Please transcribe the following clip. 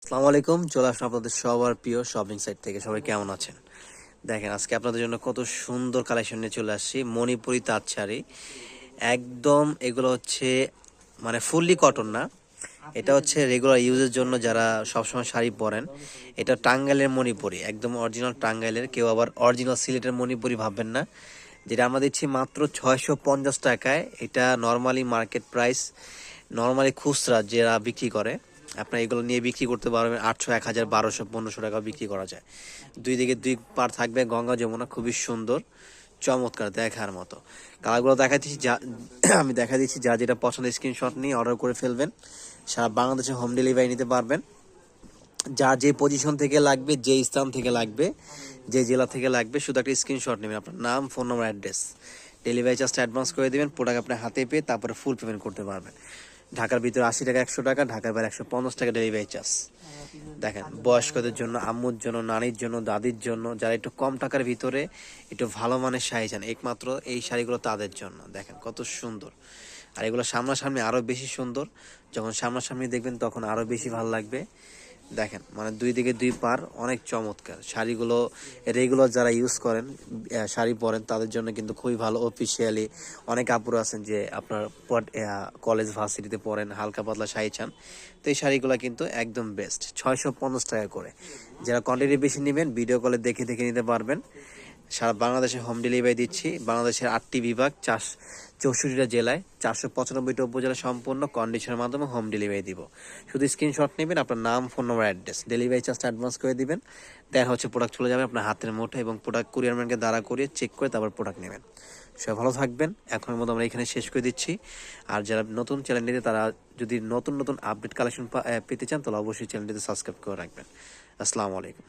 আসসালামু আলাইকুম। চলে আসলাম আপনাদের সবার প্রিয় শপিং সাইট থেকে। সবাই কেমন আছেন? দেখেন আজকে আপনাদের জন্য কত সুন্দর কালেকশন নিয়ে চলে আসছি। মণিপুরি তাঁত শাড়ি, একদম এগুলো হচ্ছে মানে ফুললি কটন না, এটা হচ্ছে রেগুলার ইউজের জন্য যারা সবসময় শাড়ি পরেন। এটা টাঙ্গাইলের মণিপুরি, একদম অরিজিনাল টাঙ্গাইলের। কেউ আবার অরিজিনাল সিলেটের মণিপুরি ভাববেন না। যেটা আমরা দিচ্ছি মাত্র 650 টাকায়। এটা নর্মালি মার্কেট প্রাইস, নর্মালি খুচরা যারা বিক্রি করে আপনার এগুলো নিয়ে বিক্রি করতে পারবেন 800, 1000, 1200, 1500 টাকা বিক্রি করা যায়। দুই দিকে দুই পার থাকবে গঙ্গা যমুনা, খুবই সুন্দর চমৎকার দেখার মতো। কালারগুলো দেখা দিচ্ছি, যা আমি দেখা দিচ্ছি, যা যেটা পছন্দ স্ক্রিনশট নিয়ে অর্ডার করে ফেলবেন। সারা বাংলাদেশে হোম ডেলিভারি নিতে পারবেন। যার যে পজিশন থেকে লাগবে, যে স্থান থেকে লাগবে, যে জেলা থেকে লাগবে, শুধু একটা স্ক্রিনশট নেবেন, আপনার নাম, ফোন নম্বর, অ্যাড্রেস, ডেলিভারি চার্জটা অ্যাডভান্স করে দেবেন। প্রোডাক্ট আপনার হাতে পেয়ে তারপরে ফুল পেমেন্ট করতে পারবেন। ঢাকার ভিতরে 80 টাকা, 100 টাকা, ঢাকার বাইরে 150 টাকা ডেলিভারি চার্জ। দেখেন বয়স্কদের জন্য, আম্মুর জন্য, নানির জন্য, দাদির জন্য, যারা একটু কম টাকার ভিতরে একটু ভালো মানের শাড়ি চান, একমাত্র এই শাড়িগুলো তাদের জন্য। দেখেন কত সুন্দর। আর এগুলো সামনাসামনি আরও বেশি সুন্দর। যখন সামনাসামনি দেখবেন তখন আরও বেশি ভালো লাগবে। দেখেন মানে দুই দিকে দুই পার, অনেক চমৎকার শাড়িগুলো। রেগুলার যারা ইউজ করেন, শাড়ি পরেন, তাদের জন্য কিন্তু খুবই ভালো। অফিসিয়ালি অনেক আপুরা আছেন যে আপনার কলেজ ভার্সিটিতে পড়েন, হালকা পাতলা শাড়ি চান, তো এই শাড়িগুলো কিন্তু একদম বেস্ট। 650 টাকা করে। যারা কোয়ান্টিটি বেশি নেবেন ভিডিও কলে দেখে দেখে নিতে পারবেন। সারা বাংলাদেশে হোম ডেলিভারি দিচ্ছি। বাংলাদেশের 8টি বিভাগ, 64টা জেলায়, 495টা উপজেলা, সম্পূর্ণ কন্ডিশনের মাধ্যমে হোম ডেলিভারি দিব। শুধু স্ক্রিনশট নেবেন, আপনার নাম, ফোন নম্বর, অ্যাড্রেস, ডেলিভারি চার্জটা অ্যাডভান্স করে দিবেন। দেন হচ্ছে প্রোডাক্ট চলে যাবে আপনার হাতের মুঠোয়, এবং প্রোডাক্ট কুরিয়ার ম্যানকে দাঁড়া করিয়ে চেক করে তারপর প্রোডাক্ট নেবেন। সবাই ভালো থাকবেন। এখনের মতো আমরা এখানে শেষ করে দিচ্ছি। আর যারা নতুন চ্যানেলটিতে, তারা যদি নতুন নতুন আপডেট কালেকশন পেতে চান, তাহলে অবশ্যই চ্যানেলটিতে সাবস্ক্রাইব করে রাখবেন। আসসালামু আলাইকুম।